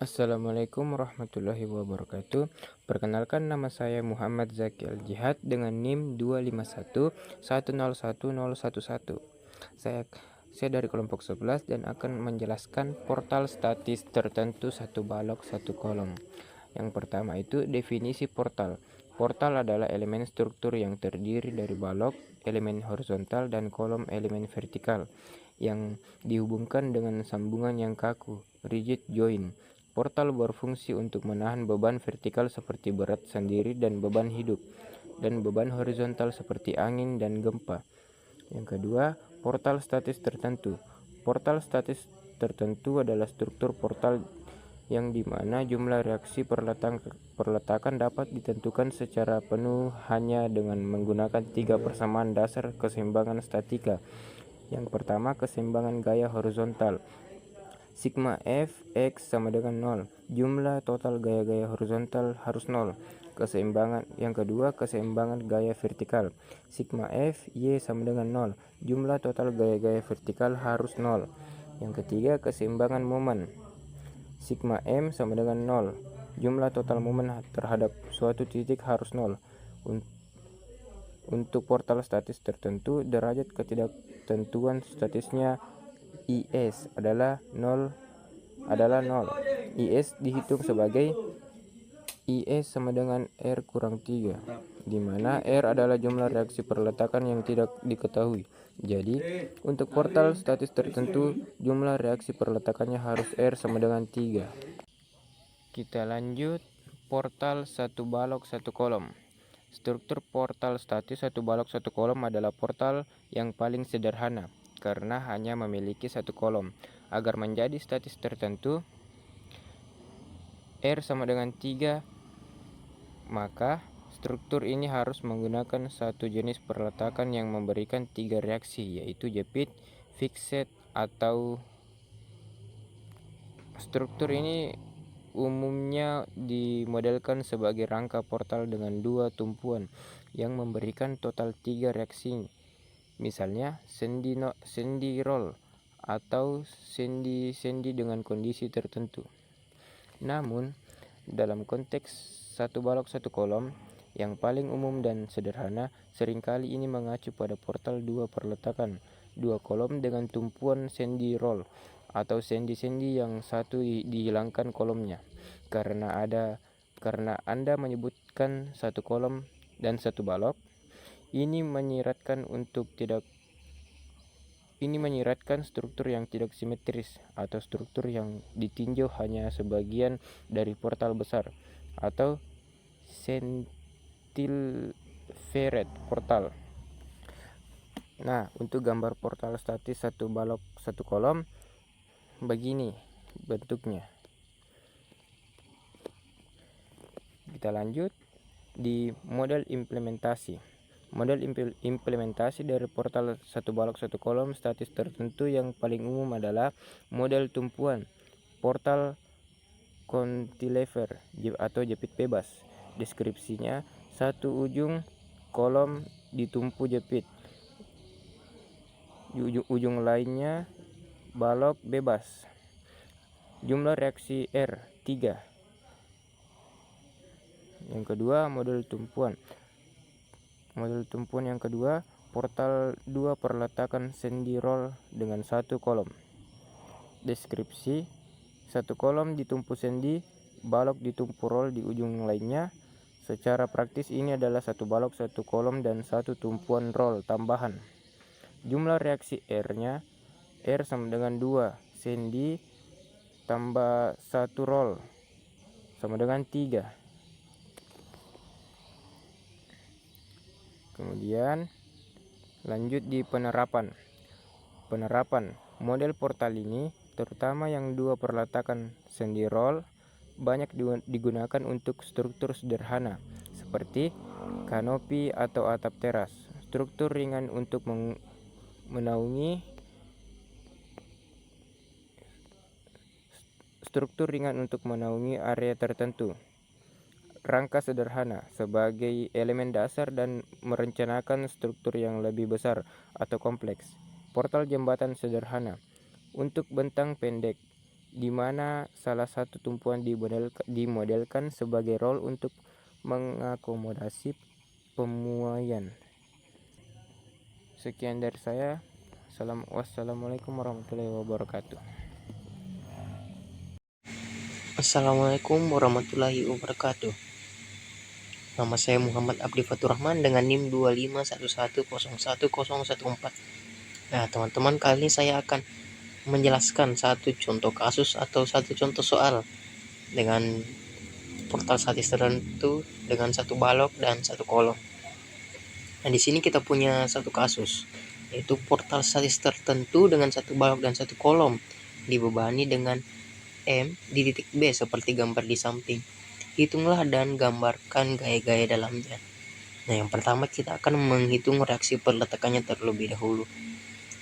Assalamualaikum warahmatullahi wabarakatuh. Perkenalkan, nama saya Muhammad Zaki Al-Jihad dengan NIM 251101011. Saya dari kelompok 11 dan akan menjelaskan portal statis tertentu satu balok satu kolom. Yang pertama itu definisi portal. Portal adalah elemen struktur yang terdiri dari balok, elemen horizontal, dan kolom elemen vertikal yang dihubungkan dengan sambungan yang kaku, rigid join. Portal berfungsi untuk menahan beban vertikal seperti berat sendiri dan beban hidup, dan beban horizontal seperti angin dan gempa. Yang kedua, portal statis tertentu. Portal statis tertentu adalah struktur portal yang dimana jumlah reaksi perletakan dapat ditentukan secara penuh hanya dengan menggunakan tiga persamaan dasar keseimbangan statika. Yang pertama, keseimbangan gaya horizontal. Sigma F X sama dengan 0. Jumlah total gaya-gaya horizontal harus 0. Yang kedua, keseimbangan gaya vertikal. Sigma F Y sama dengan 0. Jumlah total gaya-gaya vertikal harus 0. Yang ketiga, keseimbangan momen. Sigma M sama dengan 0. Jumlah total momen terhadap suatu titik harus 0. Untuk portal statis tertentu, derajat ketidaktentuan statisnya IS adalah 0. IS dihitung sebagai IS sama dengan R kurang 3, di mana R adalah jumlah reaksi perletakan yang tidak diketahui. Jadi, untuk portal statis tertentu, jumlah reaksi perletakannya harus R sama dengan 3. Kita lanjut, portal satu balok satu kolom. Struktur portal statis satu balok satu kolom adalah portal yang paling sederhana karena hanya memiliki satu kolom. Agar menjadi statis tertentu, R sama dengan 3, maka struktur ini harus menggunakan satu jenis perletakan yang memberikan 3 reaksi, yaitu jepit, fixed, atau struktur ini umumnya dimodelkan sebagai rangka portal dengan 2 tumpuan yang memberikan total 3 reaksi. Misalnya sendi roll atau sendi dengan kondisi tertentu. Namun, dalam konteks satu balok satu kolom yang paling umum dan sederhana, seringkali ini mengacu pada portal 2 perletakan, 2 kolom dengan tumpuan sendi roll atau sendi yang satu dihilangkan kolomnya. Karena Anda menyebutkan satu kolom dan satu balok, ini menyiratkan struktur yang tidak simetris atau struktur yang ditinjau hanya sebagian dari portal besar atau cantilevered portal. Nah, untuk gambar portal statis satu balok satu kolom begini bentuknya. Kita lanjut di model implementasi. Model implementasi dari portal satu balok satu kolom statis tertentu yang paling umum adalah model tumpuan, portal cantilever atau jepit bebas. Deskripsinya, satu ujung kolom ditumpu jepit, ujung lainnya balok bebas. Jumlah reaksi R 3. Yang kedua, model tumpuan yang kedua, portal 2 perletakan sendi roll dengan satu kolom. Deskripsi, satu kolom ditumpu sendi, balok ditumpu roll di ujung lainnya. Secara praktis ini adalah satu balok satu kolom dan satu tumpuan roll tambahan. Jumlah reaksi R-nya, R sama dengan 2 sendi tambah 1 roll sama dengan 3. Kemudian lanjut di penerapan. Model portal ini, terutama yang 2 perletakan sendi roll, banyak digunakan untuk struktur sederhana seperti kanopi atau atap teras. Struktur ringan untuk menaungi area tertentu. Rangka sederhana sebagai elemen dasar dan merencanakan struktur yang lebih besar atau kompleks. Portal jembatan sederhana untuk bentang pendek. di mana salah satu tumpuan dimodelkan sebagai roll untuk mengakomodasi pemuaian. Sekian dari saya. Wassalamualaikum warahmatullahi wabarakatuh. Assalamualaikum warahmatullahi wabarakatuh. Nama saya Muhammad Abdi Faturrahman dengan NIM 251101014. Nah, teman-teman, kali ini saya akan menjelaskan satu contoh kasus atau satu contoh soal dengan portal statis tertentu dengan satu balok dan satu kolom. Nah, di sini kita punya satu kasus, yaitu portal statis tertentu dengan satu balok dan satu kolom dibebani dengan M di titik B seperti gambar di samping. Hitunglah dan gambarkan gaya-gaya dalamnya. Nah, yang pertama kita akan menghitung reaksi perletakannya terlebih dahulu.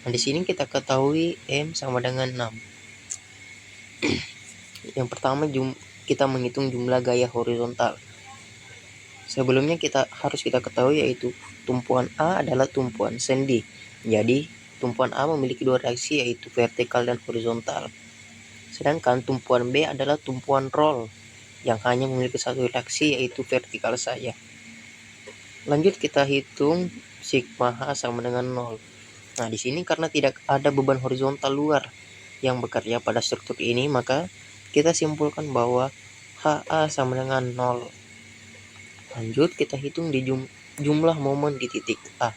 Nah, di sini kita ketahui M sama dengan 6. Yang pertama kita menghitung jumlah gaya horizontal. Sebelumnya harus kita ketahui yaitu tumpuan A adalah tumpuan sendi. Jadi, tumpuan A memiliki dua reaksi yaitu vertikal dan horizontal. Sedangkan tumpuan B adalah tumpuan roll yang hanya memiliki satu reaksi yaitu vertikal saja. Lanjut kita hitung sigma H sama dengan 0. Nah, di sini karena tidak ada beban horizontal luar yang bekerja pada struktur ini, maka kita simpulkan bahwa HA sama dengan 0. Lanjut kita hitung di jumlah momen di titik A.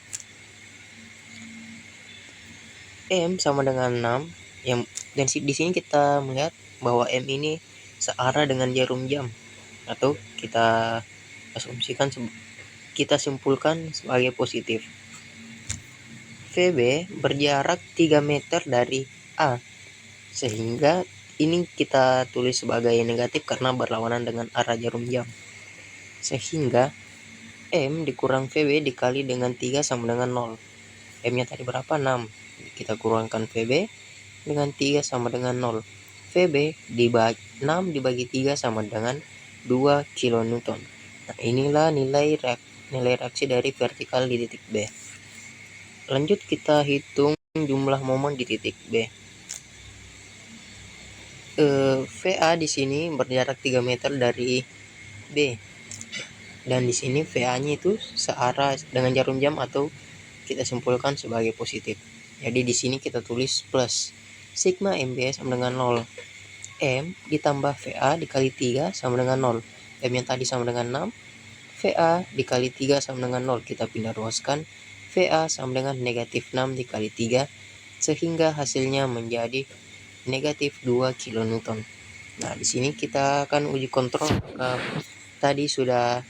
M sama dengan 6 dan di sini kita melihat bahwa M ini searah dengan jarum jam, atau kita asumsikan kita simpulkan sebagai positif. VB berjarak 3 meter dari A, sehingga ini kita tulis sebagai negatif karena berlawanan dengan arah jarum jam. Sehingga M dikurang VB dikali dengan 3 sama dengan 0. M nya tadi berapa? 6. Kita kurangkan VB dengan 3 sama dengan 0. VB dibagi 6 dibagi 3 sama dengan 2 kN. Nah, inilah nilai reaksi dari vertikal di titik B. Lanjut kita hitung jumlah momen di titik B. VA di sini berjarak 3 meter dari B. Dan di sini VA-nya itu searah dengan jarum jam atau kita simpulkan sebagai positif. Jadi di sini kita tulis plus. Sigma MB sama dengan 0. M ditambah VA dikali 3 sama dengan 0. M yang tadi sama dengan 6. VA dikali 3 sama dengan 0. Kita pindah ruaskan. VA sama dengan negatif 6 dikali 3. Sehingga hasilnya menjadi negatif 2 kN. Nah, di sini kita akan uji kontrol tadi sudah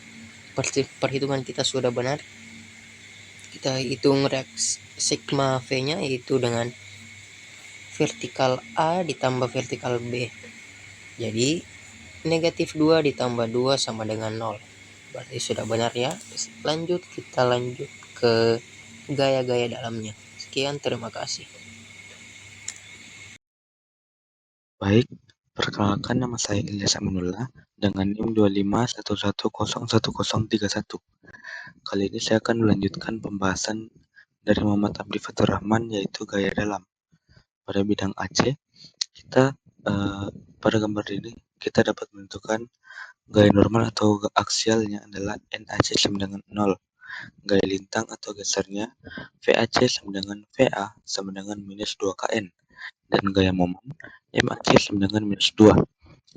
perhitungan kita sudah benar. Kita hitung reaksi sigma V-nya yaitu dengan vertikal A ditambah vertikal B. Jadi negatif 2 ditambah 2 sama dengan 0. Berarti sudah benar ya. Kita lanjut ke gaya-gaya dalamnya. Sekian, terima kasih. Baik, perkenalkan nama saya Ilyas Aminullah dengan NIM 251101031. Kali ini saya akan melanjutkan pembahasan dari Muhammad Abdi Faturrahman yaitu gaya dalam. Pada bidang AC, kita pada gambar ini kita dapat menentukan gaya normal atau aksialnya adalah NAC sama dengan 0. Gaya lintang atau gesernya VAC sama dengan VA sama dengan minus 2 kN. Dan gaya momen MAC sama dengan minus 2.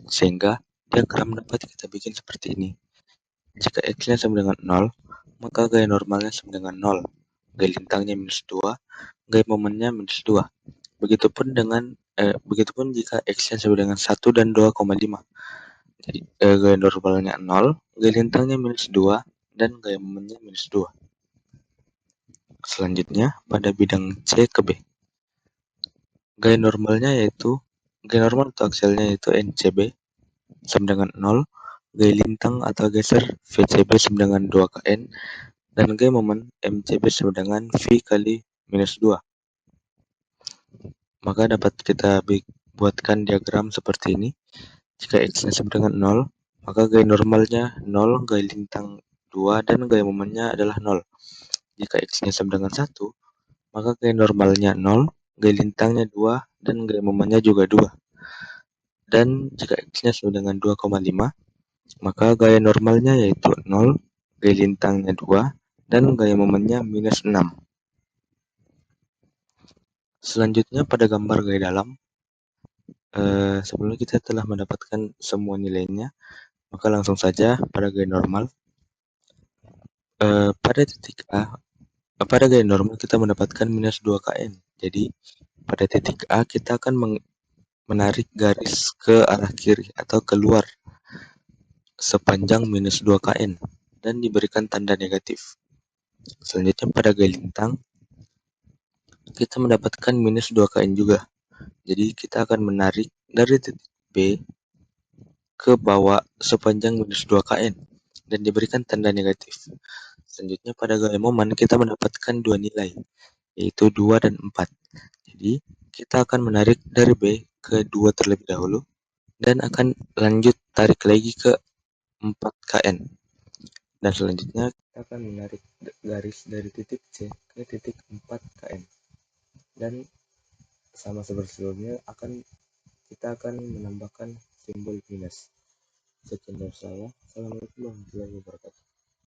Sehingga diagram dapat kita bikin seperti ini. Jika X-nya sama dengan 0, maka gaya normalnya sama dengan 0. Gaya lintangnya minus 2, gaya momennya minus 2. Begitupun jika X-nya sama dengan 1 dan 2,5. Jadi gaya normalnya 0, gaya lintangnya minus 2, dan gaya momennya minus 2. Selanjutnya pada bidang C ke B. Gaya normal atau aksialnya yaitu NCB sama dengan 0, gaya lintang atau geser VCB sama dengan 2 kN, dan gaya momen MCB sama dengan V kali minus 2. Maka dapat kita buatkan diagram seperti ini. Jika X-nya sama dengan 0, maka gaya normalnya 0, gaya lintang 2, dan gaya momennya adalah 0. Jika X-nya sama dengan 1, maka gaya normalnya 0, gaya lintangnya 2, dan gaya momennya juga 2. Dan jika X-nya sama dengan 2,5, maka gaya normalnya yaitu 0, gaya lintangnya 2, dan gaya momennya minus 6. Selanjutnya pada gambar gaya dalam, sebelumnya kita telah mendapatkan semua nilainya, maka langsung saja pada gaya normal. Pada gaya normal kita mendapatkan minus 2 kN. Jadi pada titik A kita akan menarik garis ke arah kiri atau keluar sepanjang minus 2 kN dan diberikan tanda negatif. Selanjutnya pada gaya lintang kita mendapatkan minus 2 kN juga. Jadi kita akan menarik dari titik B ke bawah sepanjang minus 2 kN dan diberikan tanda negatif. Selanjutnya pada gaya momen kita mendapatkan dua nilai, yaitu 2 dan 4. Jadi kita akan menarik dari B ke 2 terlebih dahulu dan akan lanjut tarik lagi ke 4 kN. Dan selanjutnya kita akan menarik garis dari titik C ke titik 4 kN. Dan sama seperti sebelumnya kita akan menambahkan simbol minus. Sekian dari saya. Assalamualaikum warahmatullahi wabarakatuh.